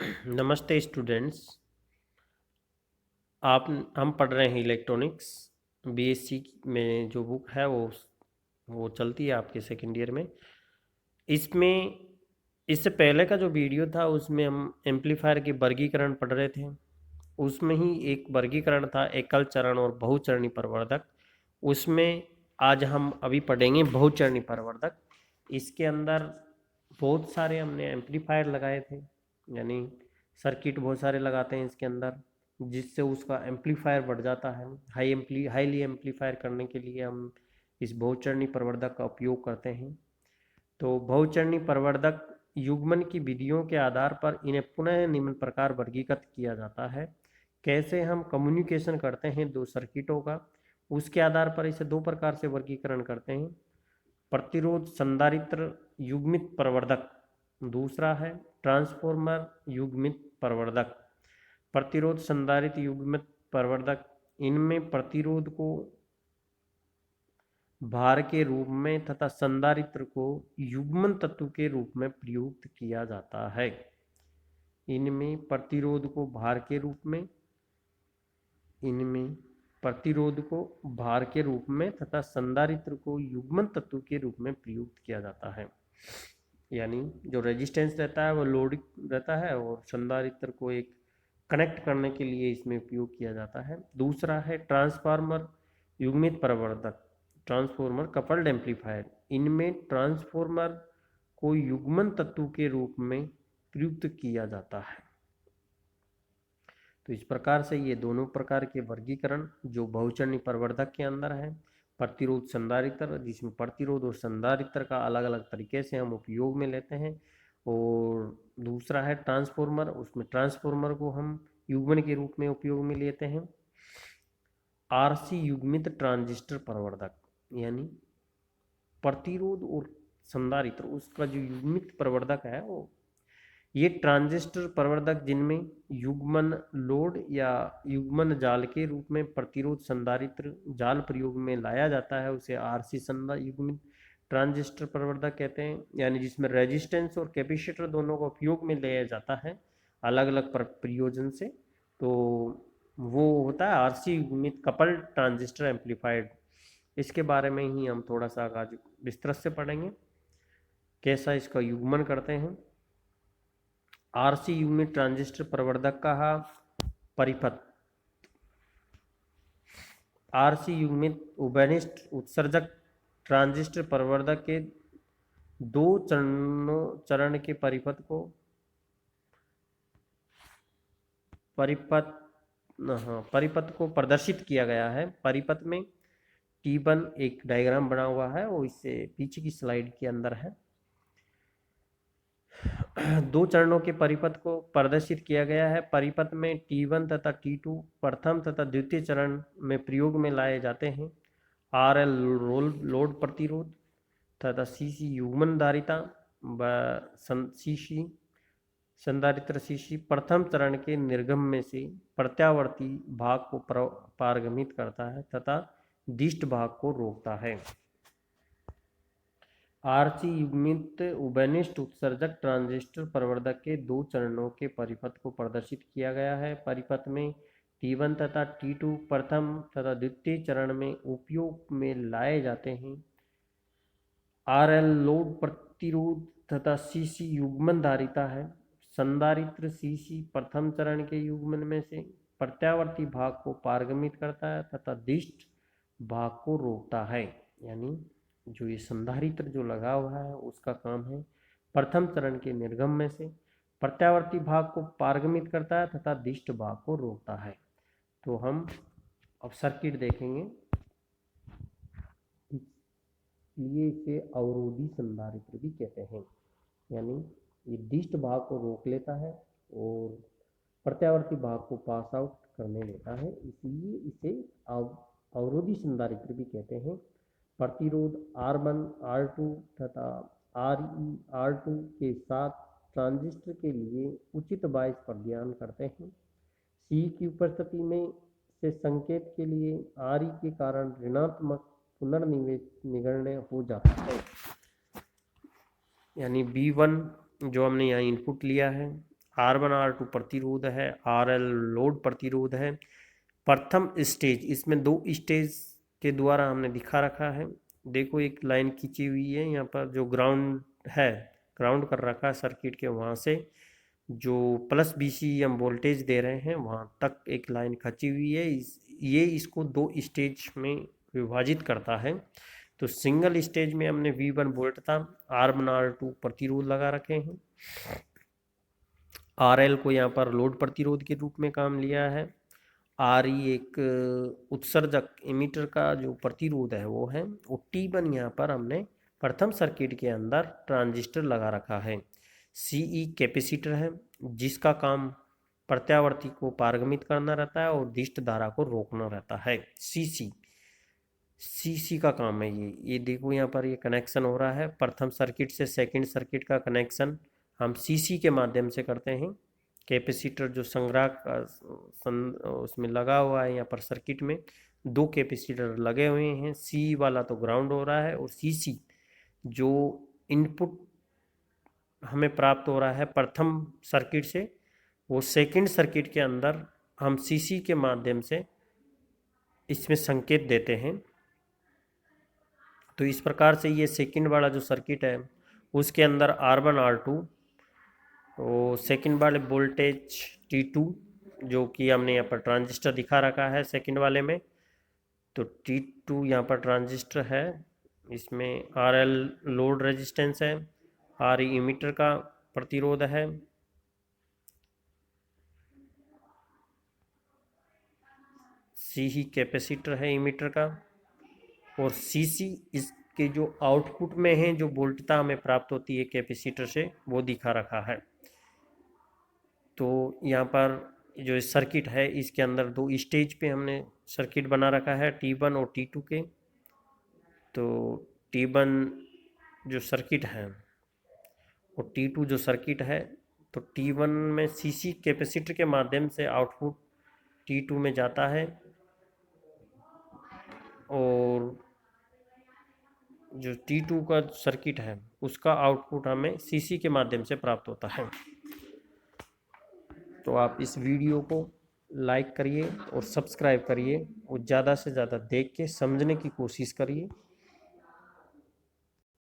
नमस्ते स्टूडेंट्स। आप हम पढ़ रहे हैं इलेक्ट्रॉनिक्स बीएससी में। जो बुक है वो चलती है आपके सेकेंड ईयर में। इसमें इससे पहले का जो वीडियो था उसमें हम एम्पलीफायर के वर्गीकरण पढ़ रहे थे। उसमें ही एक वर्गीकरण था एकल चरण और बहुचरणीय प्रवर्धक। उसमें आज हम अभी पढ़ेंगे बहुचरणीय प्रवर्धक। इसके अंदर बहुत सारे हमने एम्पलीफायर लगाए थे, यानी सर्किट बहुत सारे लगाते हैं इसके अंदर, जिससे उसका एम्पलीफायर बढ़ जाता है। हाईली एम्पलीफायर करने के लिए हम इस बहुचरणीय प्रवर्धक का उपयोग करते हैं। तो बहुचरणीय प्रवर्धक युग्मन की विधियों के आधार पर इन्हें पुनः निम्न प्रकार वर्गीकृत किया जाता है। कैसे हम कम्युनिकेशन करते हैं दो सर्किटों का, उसके आधार पर इसे दो प्रकार से वर्गीकरण करते हैं। प्रतिरोध संधारित्र युग्मित प्रवर्धक, दूसरा है ट्रांसफॉर्मर युग्मित प्रवर्धक। प्रतिरोध संधारित्र युग्मित प्रवर्धक, इनमें प्रतिरोध को भार के रूप में तथा संधारित्र को युग्मन तत्व के रूप में प्रयुक्त किया जाता है। इनमें प्रतिरोध को भार के रूप में तथा संधारित्र को युग्मन तत्व के रूप में प्रयुक्त किया जाता है। यानी जो रेजिस्टेंस रहता है वो लोड रहता है और संधारित्र को एक कनेक्ट करने के लिए इसमें उपयोग किया जाता है। दूसरा है ट्रांसफार्मर युग्मित प्रवर्धक, ट्रांसफॉर्मर कपल्ड एम्पलीफायर। इनमें ट्रांसफॉर्मर को युग्मन तत्व के रूप में प्रयुक्त किया जाता है। तो इस प्रकार से ये दोनों प्रकार के वर्गीकरण जो बहुचरणीय प्रवर्धक के अंदर है। प्रतिरोध संधारित्र, जिसमें प्रतिरोध और संधारित्र का अलग अलग तरीके से हम उपयोग में लेते हैं। और दूसरा है ट्रांसफॉर्मर, उसमें ट्रांसफॉर्मर को हम युग्मन के रूप में उपयोग में लेते हैं। आरसी युग्मित ट्रांजिस्टर प्रवर्धक, यानी प्रतिरोध और संधारित्र उसका जो युग्मित प्रवर्धक है वो ये ट्रांजिस्टर प्रवर्धक जिनमें युग्मन लोड या युग्मन जाल के रूप में प्रतिरोध संधारित्र जाल प्रयोग में लाया जाता है, उसे आरसी युग्मित ट्रांजिस्टर प्रवर्धक कहते हैं। यानी जिसमें रेजिस्टेंस और कैपेसिटर दोनों का उपयोग में लिया जाता है अलग अलग प्रयोजन से। तो वो होता है आरसी युग्मित कपल्ड ट्रांजिस्टर एम्पलीफायर्ड। इसके बारे में ही हम थोड़ा सा आज विस्तृत से पढ़ेंगे, कैसा इसका युग्मन करते हैं। आरसी युग्मित ट्रांजिस्टर प्रवर्धक का परिपथ। आरसी युग्मित उभयनिष्ठ उत्सर्जक ट्रांजिस्टर प्रवर्धक के दो चरण के परिपथ को प्रदर्शित किया गया है। परिपथ में T1 एक डायग्राम बना हुआ है, वो इससे पीछे की स्लाइड के अंदर है। दो चरणों के परिपथ को प्रदर्शित किया गया है। परिपथ में T1 तथा T2 प्रथम तथा द्वितीय चरण में प्रयोग में लाए जाते हैं। RL लोड प्रतिरोध तथा CC युग्मन धारिता व CC संधारित्र CC प्रथम चरण के निर्गम में से प्रत्यावर्ती भाग को पारगमित करता है तथा दिष्ट भाग को रोकता है। आरसी युग्मित उभयनिष्ठ उत्सर्जक ट्रांजिस्टर प्रवर्धक के दो चरणों के परिपथ को प्रदर्शित किया गया है। परिपथ में T1 तथा T2 प्रथम तथा द्वितीय चरण में उपयोग में लाए जाते हैं। RL लोड प्रतिरोध तथा CC युग्मन धारिता है। संधारित्र CC प्रथम चरण के युग्मन में से प्रत्यावर्ती भाग को पारगमित करता है तथा दिष्ट भाग को रोकता है। यानी जो ये संधारित्र जो लगा हुआ है उसका काम है प्रथम चरण के निर्गम में से प्रत्यावर्ती भाग को पारगमित करता है तथा दिष्ट भाग को रोकता है। तो हम अब सर्किट देखेंगे, इसलिए इसे अवरोधी संधारित्र भी कहते हैं। यानी ये दिष्ट भाग को रोक लेता है और प्रत्यावर्ती भाग को पास आउट करने देता है, इसलिए इसे अवरोधी संधारित्र भी कहते हैं। प्रतिरोध R1 R2 तथा RE R2 के साथ ट्रांजिस्टर के लिए उचित बायस पर ध्यान करते हैं। C की उपस्थिति में से संकेत के लिए RE के कारण ऋणात्मक पुनर्निर्णय हो जाता है। यानी B1 जो हमने यहाँ इनपुट लिया है R1 R2 प्रतिरोध है, RL लोड प्रतिरोध है। प्रथम स्टेज, इसमें 2 स्टेज के द्वारा हमने दिखा रखा है। देखो एक लाइन खींची हुई है यहाँ पर, जो ग्राउंड है, ग्राउंड कर रखा है सर्किट के, वहाँ से जो प्लस BCM वोल्टेज दे रहे हैं वहाँ तक एक लाइन खींची हुई है। ये इसको 2 स्टेज में विभाजित करता है। तो सिंगल स्टेज में हमने V1 वोल्ट था, R1 R2 प्रतिरोध लगा रखे हैं, RL को यहाँ पर लोड प्रतिरोध के रूप में काम लिया है, RE एक उत्सर्जक इमीटर का जो प्रतिरोध है वो है, और T1 यहाँ पर हमने प्रथम सर्किट के अंदर ट्रांजिस्टर लगा रखा है। CE कैपेसिटर है, जिसका काम प्रत्यावर्ती को पारगमित करना रहता है और दिष्ट धारा को रोकना रहता है। CC का काम है ये देखो यहाँ पर ये कनेक्शन हो रहा है, प्रथम सर्किट से सेकंड सर्किट का कनेक्शन हम CC के माध्यम से करते हैं। कैपेसिटर जो संग्रह का उसमें लगा हुआ है, यहाँ पर सर्किट में 2 कैपेसिटर लगे हुए हैं। C वाला तो ग्राउंड हो रहा है, और CC जो इनपुट हमें प्राप्त हो रहा है प्रथम सर्किट से, वो सेकंड सर्किट के अंदर हम CC के माध्यम से इसमें संकेत देते हैं। तो इस प्रकार से ये सेकंड वाला जो सर्किट है उसके अंदर R1 R2, तो सेकंड वाले वोल्टेज T2 जो कि हमने यहाँ पर ट्रांजिस्टर दिखा रखा है सेकंड वाले में, तो T2 यहाँ पर ट्रांजिस्टर है, इसमें RL लोड रेजिस्टेंस है, RE इमीटर का प्रतिरोध है, CE कैपेसिटर है इमीटर का, और CC इसके जो आउटपुट में है, जो वोल्टता हमें प्राप्त होती है कैपेसिटर से, वो दिखा रखा है। तो यहाँ पर जो सर्किट है इसके अंदर 2 स्टेज पे हमने सर्किट बना रखा है, T1 और T2 के। तो T1 जो सर्किट है और T2 जो सर्किट है, तो T1 में CC कैपेसिटर के माध्यम से आउटपुट T2 में जाता है, और जो T2 का सर्किट है उसका आउटपुट हमें CC के माध्यम से प्राप्त होता है। तो आप इस वीडियो को लाइक करिए और सब्सक्राइब करिए, और ज़्यादा से ज़्यादा देख के समझने की कोशिश करिए।